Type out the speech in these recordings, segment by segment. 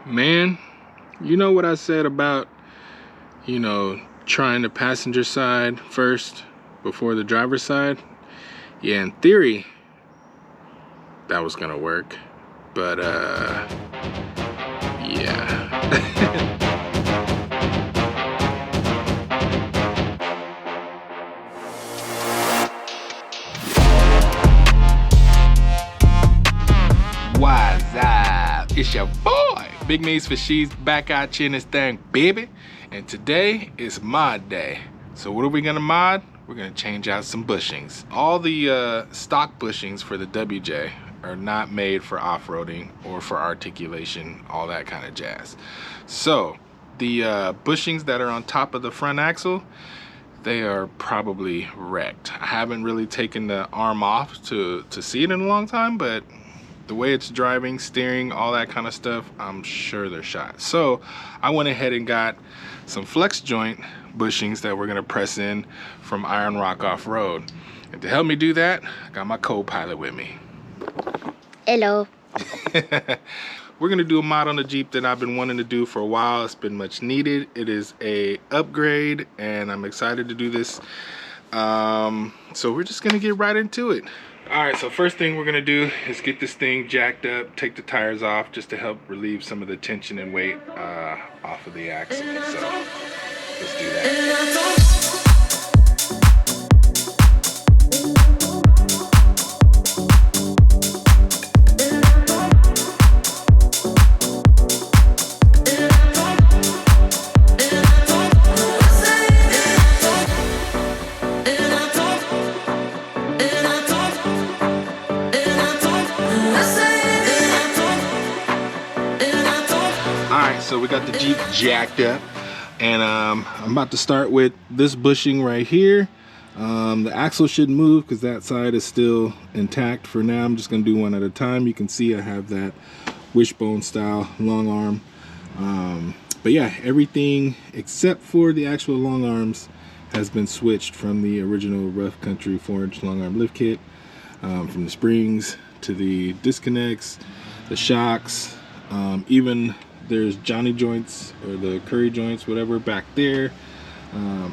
Man, you know what I said about, trying the passenger side first before the driver's side? Yeah, in theory, that was gonna work. But, yeah. What's up? It's your boy, Big Knees for She's back out here in this thing, baby. And today is mod day. So what are we gonna mod? We're gonna change out some bushings. All the stock bushings for the WJ are not made for off-roading or for articulation, all that kind of jazz. So the bushings that are on top of the front axle, they are probably wrecked. I haven't really taken the arm off to see it in a long time, but the way it's driving, steering, all that kind of stuff, I'm sure they're shot. So I went ahead and got some flex joint bushings that we're gonna press in from Iron Rock Off-Road. And to help me do that, I got my co-pilot with me. Hello. We're gonna do a mod on the Jeep that I've been wanting to do for a while. It's been much needed. It is a upgrade and I'm excited to do this. So we're just gonna get right into it. All right, so first thing we're gonna do is get this thing jacked up, take the tires off just to help relieve some of the tension and weight off of the axle. So let's do that. So we got the Jeep jacked up, and I'm about to start with this bushing right here. The axle shouldn't move because that side is still intact for now. I'm just gonna do one at a time. You can see I have that wishbone style long arm. But yeah, everything except for the actual long arms has been switched from the original Rough Country 4-inch long arm lift kit, from the springs to the disconnects, the shocks, even there's Johnny joints or the Curry joints, whatever, back there,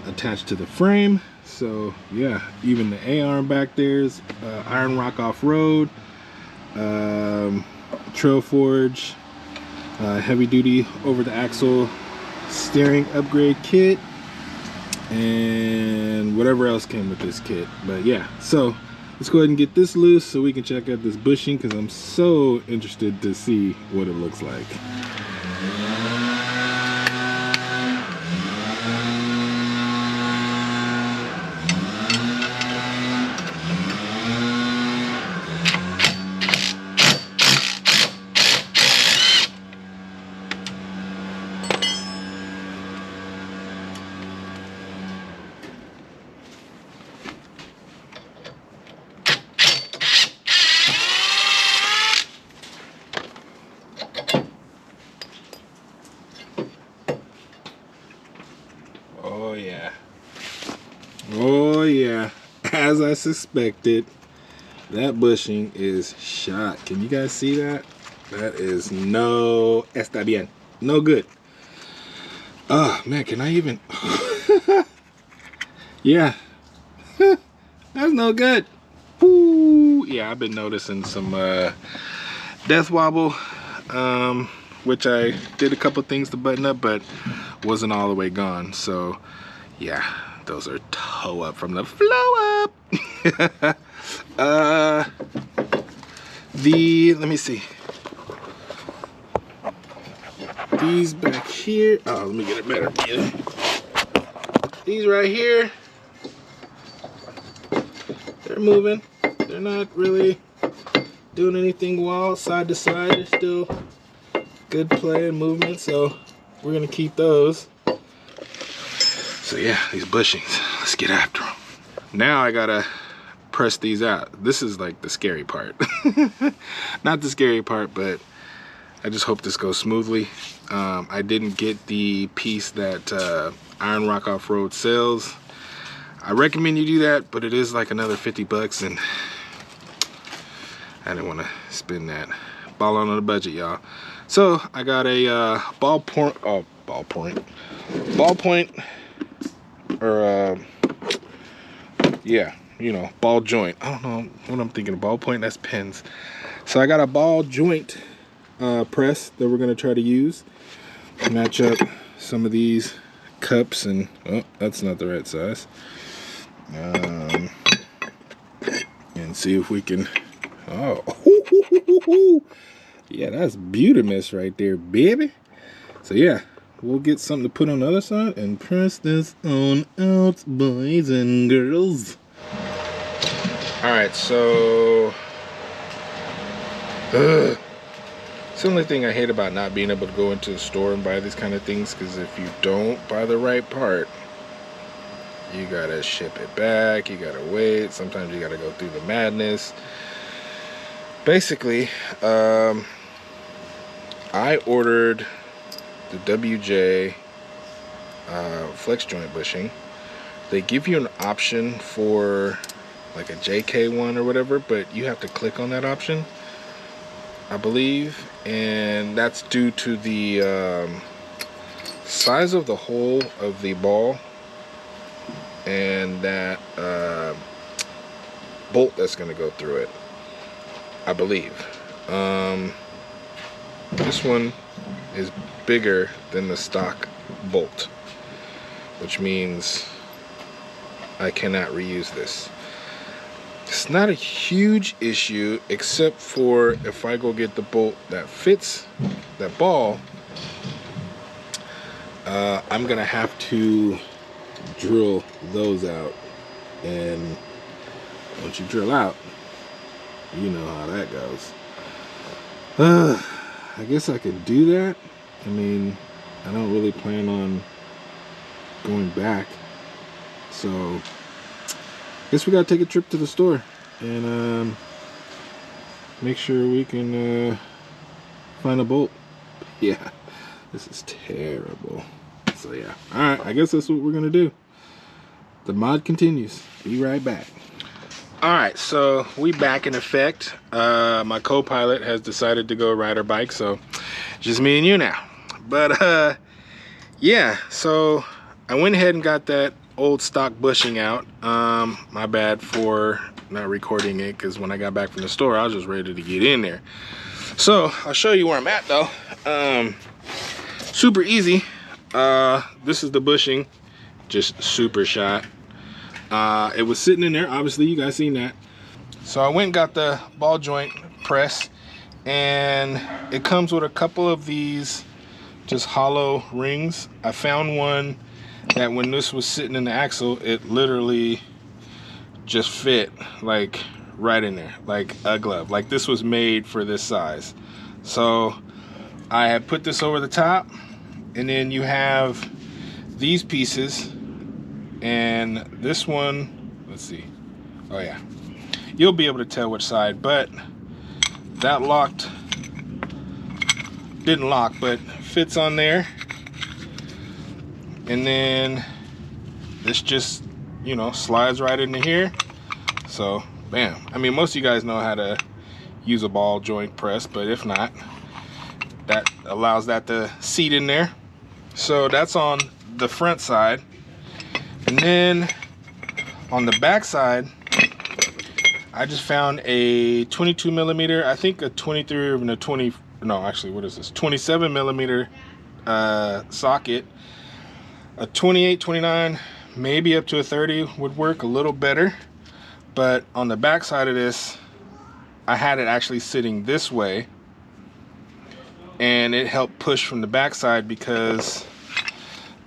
attached to the frame. So yeah, even the A-arm back there's Iron Rock Off-Road, Trail Forge, heavy duty over the axle steering upgrade kit, and whatever else came with this kit. But yeah, so let's go ahead and get this loose so we can check out this bushing, because I'm so interested to see what it looks like. Oh yeah. Oh yeah. As I suspected, that bushing is shot. Can you guys see that? That is no está bien. No good. Oh man, can I even yeah. That's no good. Ooh. Yeah, I've been noticing some death wobble, which I did a couple things to button up, but wasn't all the way gone. So yeah, those are toe up from the flow up. Let me see, these back here, oh, let me get it better. These right here, they're moving. They're not really doing anything wild. Side to side, they're still good play and movement, so we're gonna keep those. So yeah, these bushings, let's get after them. Now I gotta press these out. This is like the scary part. Not the scary part, but I just hope this goes smoothly. I didn't get the piece that Iron Rock Off-Road sells. I recommend you do that, but it is like another 50 bucks and I didn't want to spend that. Falling on the budget, y'all. So I got a ballpoint, or yeah, you know, ball joint. I don't know what I'm thinking. Ballpoint, that's pens. So I got a ball joint press that we're gonna try to use. Match up some of these cups, and oh, that's not the right size. And see if we can. Oh, yeah, that's beautimous right there, baby. So yeah, we'll get something to put on the other side and press this on out, boys and girls. All right, so it's the only thing I hate about not being able to go into the store and buy these kind of things, because if you don't buy the right part, you gotta ship it back, you gotta wait, sometimes you gotta go through the madness. Basically, I ordered the WJ flex joint bushing. They give you an option for like a JK one or whatever, but you have to click on that option, I believe, and that's due to the size of the hole of the ball and that bolt that's going to go through it, I believe. This one is bigger than the stock bolt, which means I cannot reuse this. It's not a huge issue, except for if I go get the bolt that fits that ball, I'm gonna have to drill those out, and once you drill out, you know how that goes. I guess I could do that. I mean, I don't really plan on going back, so I guess we gotta take a trip to the store and make sure we can find a bolt. Yeah, this is terrible. So yeah, all right, I guess that's what we're gonna do. The mod continues. Be right back. All right, so we back in effect. My co-pilot has decided to go ride her bike, so just me and you now. But yeah, so I went ahead and got that old stock bushing out. My bad for not recording it, because when I got back from the store, I was just ready to get in there. So I'll show you where I'm at though. Super easy. This is the bushing, just super shot. It was sitting in there, obviously you guys seen that. So I went and got the ball joint press, and it comes with a couple of these just hollow rings. I found one that when this was sitting in the axle, it literally just fit like right in there, like a glove. Like this was made for this size. So I had put this over the top, and then you have these pieces, and this one, let's see, oh yeah, you'll be able to tell which side, but that didn't lock, but fits on there. And then this just, you know, slides right into here. So bam. I mean, most of you guys know how to use a ball joint press, but if not, that allows that to seat in there. So that's on the front side. And then on the back side, I just found a 22 millimeter, I think a 23 and a 20, no, actually, what is this? 27 millimeter socket. A 28, 29, maybe up to a 30 would work a little better. But on the back side of this, I had it actually sitting this way, and it helped push from the back side because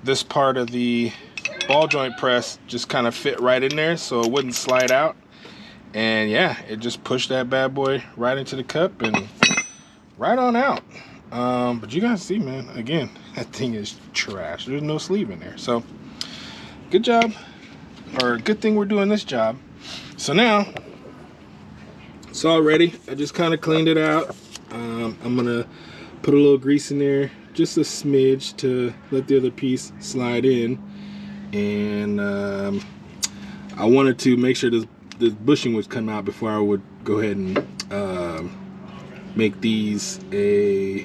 this part of the ball joint press just kind of fit right in there, so it wouldn't slide out. And yeah, it just pushed that bad boy right into the cup and right on out. But you guys see, man, again, that thing is trash. There's no sleeve in there. So good job, or good thing we're doing this job. So now it's all ready. I just kind of cleaned it out. I'm gonna put a little grease in there, just a smidge, to let the other piece slide in. And I wanted to make sure this bushing would come out before I would go ahead and make these a,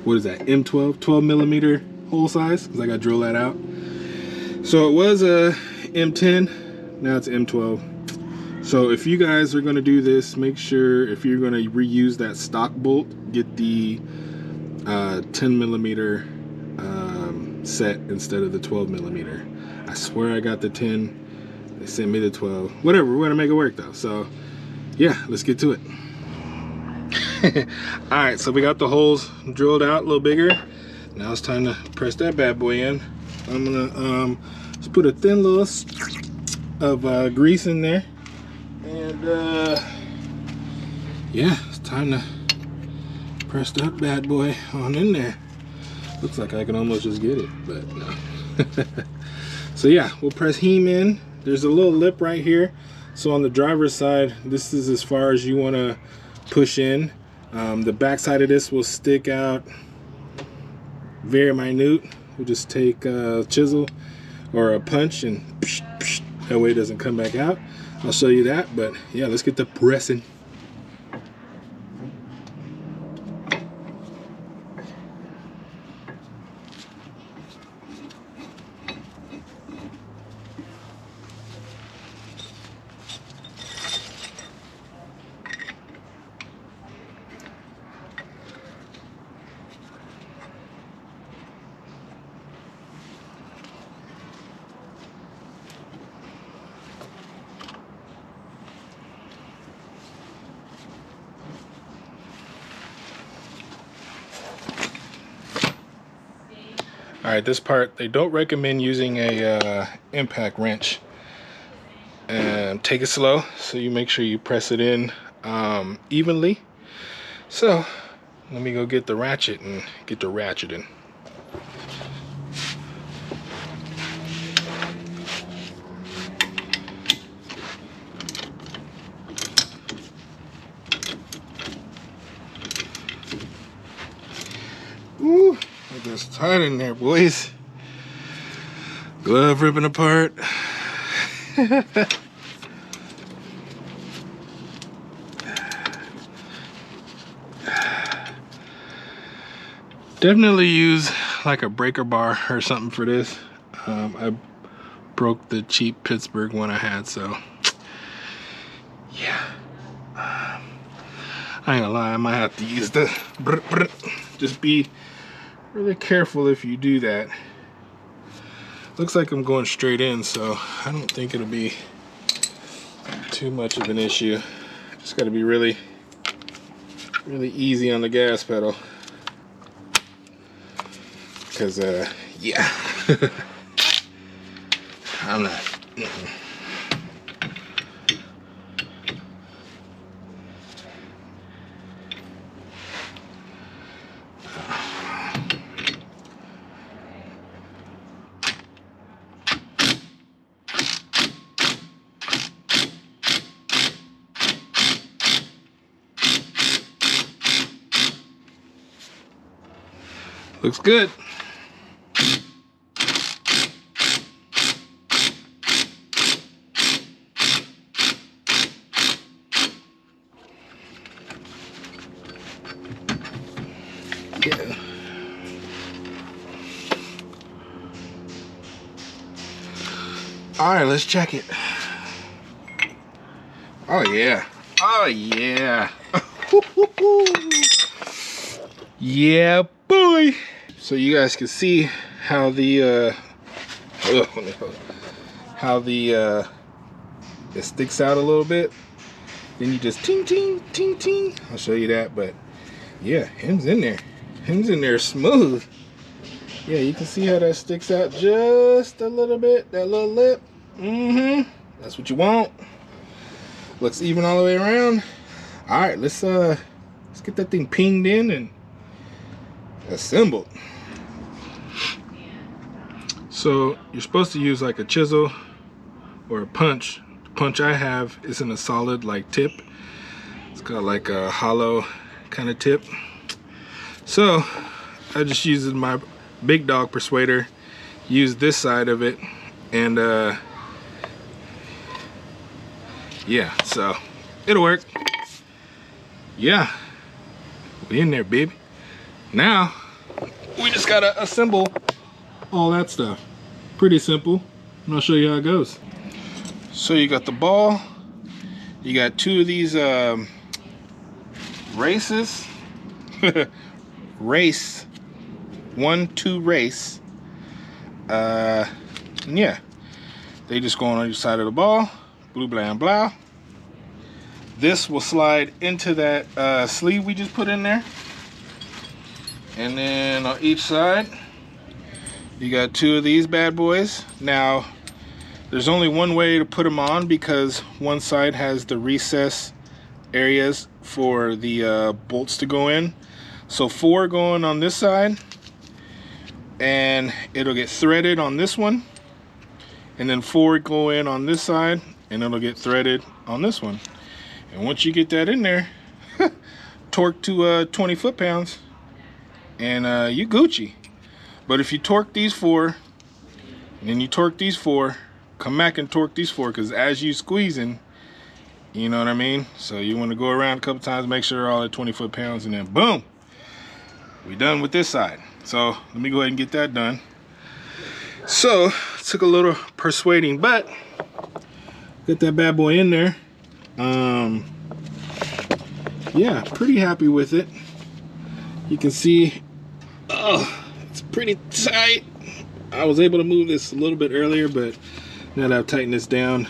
what is that, M12, 12 millimeter hole size, because I got to drill that out. So it was a M10, now it's M12. So if you guys are going to do this, make sure if you're going to reuse that stock bolt, get the 10 millimeter set instead of the 12 millimeter. I swear I got the 10, they sent me the 12. Whatever, we're gonna make it work though. So yeah, let's get to it. All right, so we got the holes drilled out a little bigger. Now it's time to press that bad boy in. I'm gonna just put a thin little of grease in there, and yeah, it's time to press that bad boy on in there. Looks like I can almost just get it, but no. So yeah, we'll press heme in. There's a little lip right here. So on the driver's side, this is as far as you want to push in. The back side of this will stick out very minute. We'll just take a chisel or a punch and psh, psh, that way it doesn't come back out. I'll show you that, but yeah, let's get the pressing. All right, this part, they don't recommend using a impact wrench. Take it slow, so you make sure you press it in evenly. So let me go get the ratchet and get the ratcheting. Ooh. It's tight in there, boys. Glove ripping apart. Definitely use like a breaker bar or something for this. I broke the cheap Pittsburgh one I had, so yeah. I ain't gonna lie, I might have to use the just be really careful if you do that. Looks like I'm going straight in, so I don't think it'll be too much of an issue. Just got to be really easy on the gas pedal, because yeah. I'm not looks good. Yeah. All right, let's check it. Oh yeah. Oh yeah. Yeah, boy. So you guys can see how the it sticks out a little bit. Then you just ting ting ting ting. I'll show you that, but yeah, him's in there. Him's in there smooth. Yeah, you can see how that sticks out just a little bit. That little lip. That's what you want. Looks even all the way around. All right, let's get that thing pinged in and assembled. So you're supposed to use like a chisel or a punch. The punch I have isn't a solid like tip. It's got like a hollow kind of tip. So I just used my big dog persuader, use this side of it, and yeah, so it'll work. Yeah, We in there, baby. Now, we just gotta assemble all that stuff. Pretty simple. And I'll show you how it goes. So you got the ball. You got two of these races. Race. 1-2 race. Yeah. They just go on each side of the ball. Blue, blah, and blah. This will slide into that sleeve we just put in there. And then on each side, you got two of these bad boys. Now, there's only one way to put them on because one side has the recess areas for the bolts to go in. So 4 going on this side, and it'll get threaded on this one. And then 4 go in on this side, and it'll get threaded on this one. And once you get that in there, torque to 20 foot-pounds, and you Gucci. But if you torque these 4, and then you torque these 4, come back and torque these 4, because as you squeezing, you know what I mean? So you want to go around a couple times, make sure they're all at 20 foot-pounds, and then boom, we done with this side. So let me go ahead and get that done. So it took a little persuading, but get that bad boy in there. Yeah, pretty happy with it. You can see, oh, it's pretty tight. I was able to move this a little bit earlier, but now that I've tightened this down,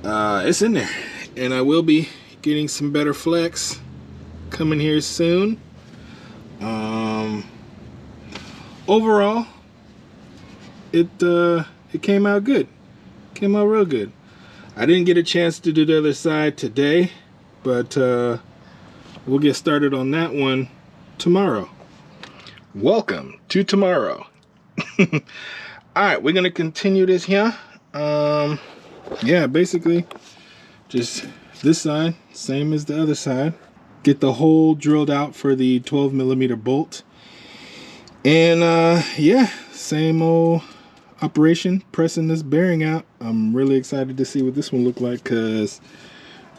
it's in there. And I will be getting some better flex coming here soon. Overall, it came out good. Came out real good. I didn't get a chance to do the other side today, but we'll get started on that one tomorrow. Welcome to tomorrow. All right, we're gonna continue this here. Yeah, basically just this side, same as the other side. Get the hole drilled out for the 12mm bolt. And yeah, same old operation, pressing this bearing out. I'm really excited to see what this one look like, because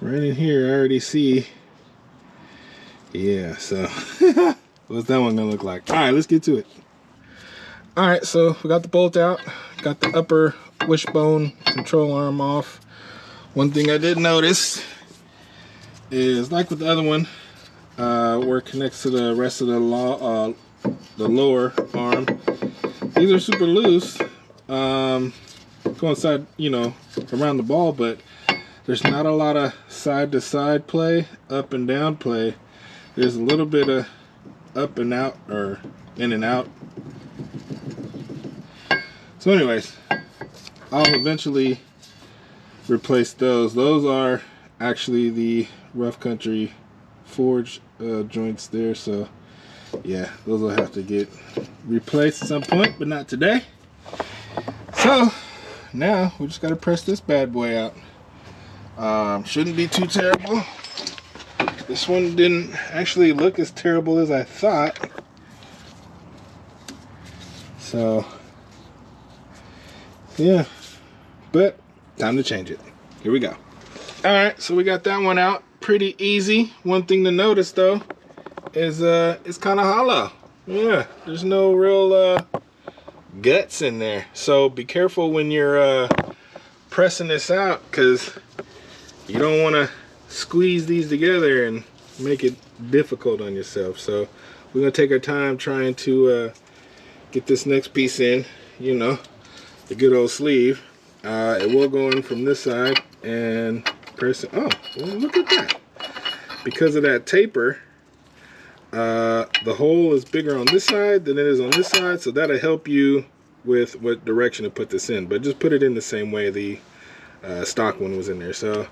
right in here I already see, yeah, so what's that one gonna look like? All right, let's get to it. All right, so we got the bolt out, got the upper wishbone control arm off. One thing I did notice is, like with the other one, where it connects to the rest of the lower arm, these are super loose. Coincide, you know, around the ball, but there's not a lot of side to side play, up and down play. There's a little bit of up and out, or in and out. So anyways, I'll eventually replace those. Those are actually the rough country forge joints there, so yeah, those will have to get replaced at some point, but not today. So now we just got to press this bad boy out. Shouldn't be too terrible. This one didn't actually look as terrible as I thought. So yeah, but time to change it. Here we go. All right, so we got that one out. Pretty easy. One thing to notice though is it's kind of hollow. Yeah, there's no real guts in there. So be careful when you're pressing this out, because you don't want to squeeze these together and make it difficult on yourself. So we're gonna take our time trying to get this next piece in, you know, the good old sleeve. It will go in from this side and press it. Oh, well, look at that. Because of that taper, the hole is bigger on this side than it is on this side, so that'll help you with what direction to put this in. But just put it in the same way the stock one was in there. So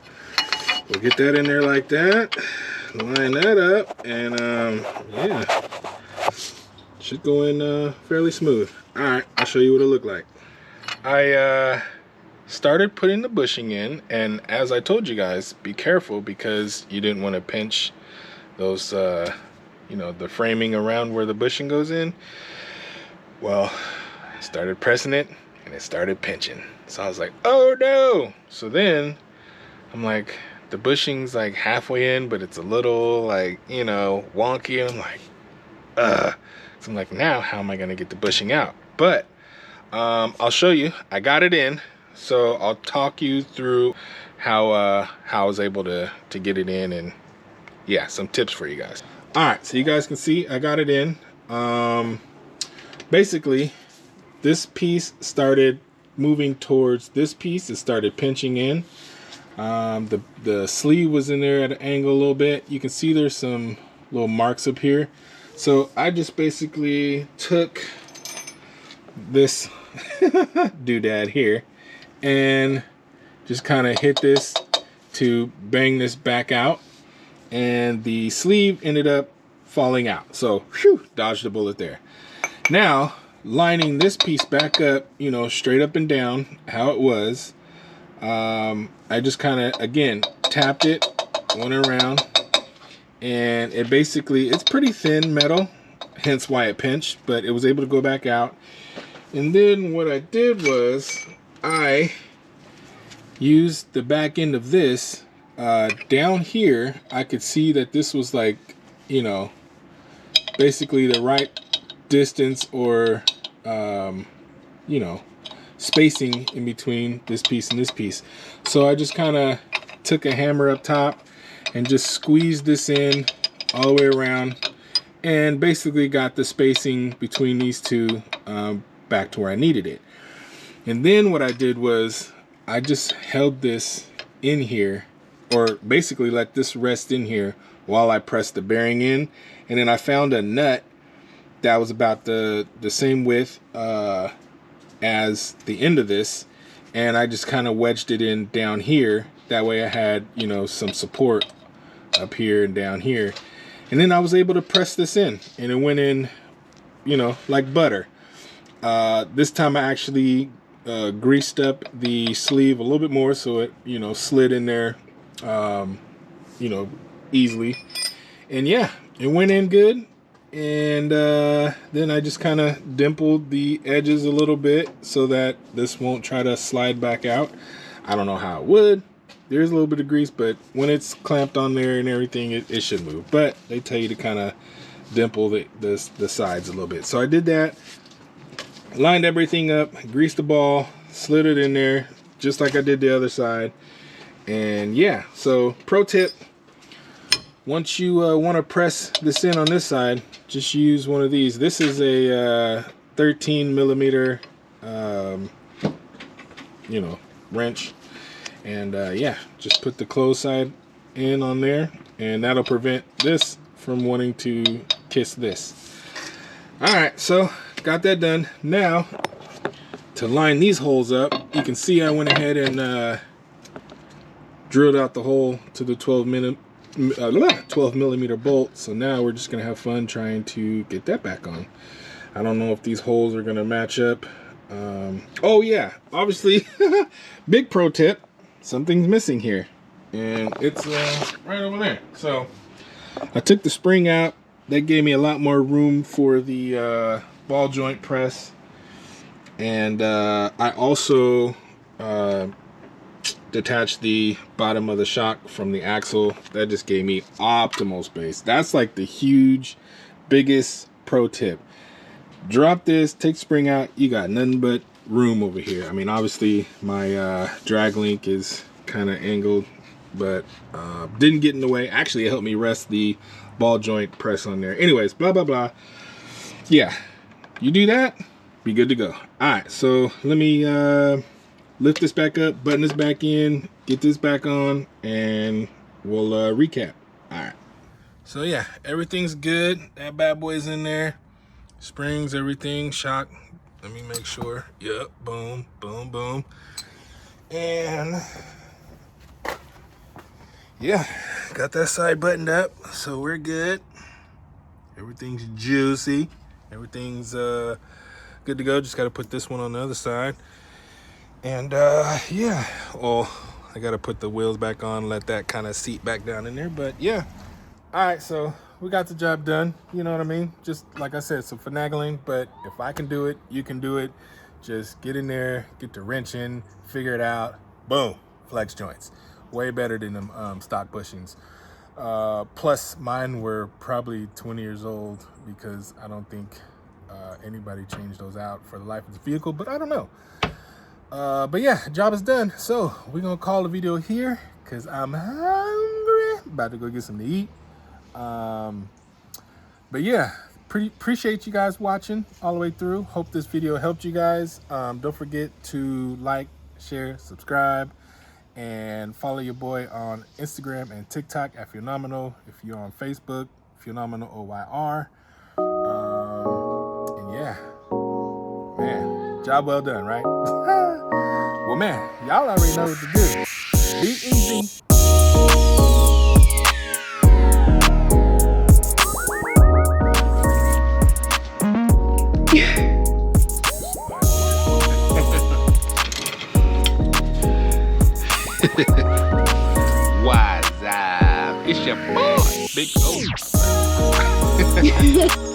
we'll get that in there like that, line that up, and yeah, should go in fairly smooth. All right, I'll show you what it looked like. I started putting the bushing in, and as I told you guys, be careful, because you didn't want to pinch those you know, the framing around where the bushing goes in. Well, I started pressing it and it started pinching, so I was like, oh no. So then I'm like, the bushing's like halfway in, but it's a little like, you know, wonky. And I'm like, so I'm like, now how am I gonna get the bushing out? But I'll show you. I got it in, so I'll talk you through how I was able to get it in, and yeah, some tips for you guys. All right, so you guys can see I got it in. Basically, this piece started moving towards this piece. It started pinching in. The sleeve was in there at an angle a little bit. You can see there's some little marks up here. So I just basically took this doodad here and just kind of hit this to bang this back out, and the sleeve ended up falling out. So whew, dodged a bullet there. Now lining this piece back up, you know, straight up and down how it was, I just kind of again tapped it, went around, and it basically, it's pretty thin metal, hence why it pinched, but it was able to go back out. And then what I did was I used the back end of this down here. I could see that this was like, you know, basically the right distance or you know, spacing in between this piece and this piece. So I just kind of took a hammer up top and just squeezed this in all the way around, and basically got the spacing between these two back to where I needed it. And then what I did was I just held this in here, or basically let this rest in here while I pressed the bearing in. And then I found a nut that was about the same width as the end of this, and I just kind of wedged it in down here. That way I had, you know, some support up here and down here. And then I was able to press this in, and it went in, you know, like butter. This time I actually greased up the sleeve a little bit more, so it, you know, slid in there, you know, easily. And yeah, it went in good. And then I just kind of dimpled the edges a little bit so that this won't try to slide back out. I don't know how it would. There's a little bit of grease, but when it's clamped on there and everything, it should move. But they tell you to kind of dimple the sides a little bit. So I did that, lined everything up, greased the ball, slid it in there just like I did the other side. And yeah, so pro tip, once you want to press this in on this side, just use one of these. This is a 13 millimeter you know, wrench. And yeah, just put the closed side in on there, and that'll prevent this from wanting to kiss this. Alright, so got that done. Now to line these holes up, you can see I went ahead and drilled out the hole to the 12 millimeter bolt. So now we're just gonna have fun trying to get that back on. I don't know if these holes are gonna match up. Oh yeah, obviously big pro tip, something's missing here, and it's right over there. So I took the spring out. That gave me a lot more room for the ball joint press, and I also detached the bottom of the shock from the axle. That just gave me optimal space. That's like the biggest pro tip. Drop this, take spring out, you got nothing but room over here. I mean, obviously my drag link is kind of angled, but didn't get in the way. Actually, it helped me rest the ball joint press on there. Anyways, blah blah blah. Yeah, you do that, be good to go. All right, so let me lift this back up, button this back in, get this back on, and we'll recap. All right, so yeah, everything's good. That bad boy's in there. Springs, everything, shock. Let me make sure. Yep, boom, boom, boom. And yeah, got that side buttoned up, so we're good. Everything's juicy. Everything's good to go. Just got to put this one on the other side. And yeah, well, I got to put the wheels back on, let that kind of seat back down in there. But yeah, all right, so we got the job done. You know what I mean? Just like I said, some finagling, but if I can do it, you can do it. Just get in there, get the wrench in, figure it out. Boom, flex joints. Way better than them stock bushings. Plus mine were probably 20 years old because I don't think anybody changed those out for the life of the vehicle, but I don't know. But yeah, job is done. So we're gonna call the video here because I'm hungry. About to go get something to eat. But yeah, appreciate you guys watching all the way through. Hope this video helped you guys. Don't forget to like, share, subscribe, and follow your boy on Instagram and TikTok at Fuelnomenal. If you're on Facebook, Fuelnomenal OYR. And yeah, man, job well done, right? Well, man, y'all already know what to do. Be easy. What's up? It's your boy, Big O.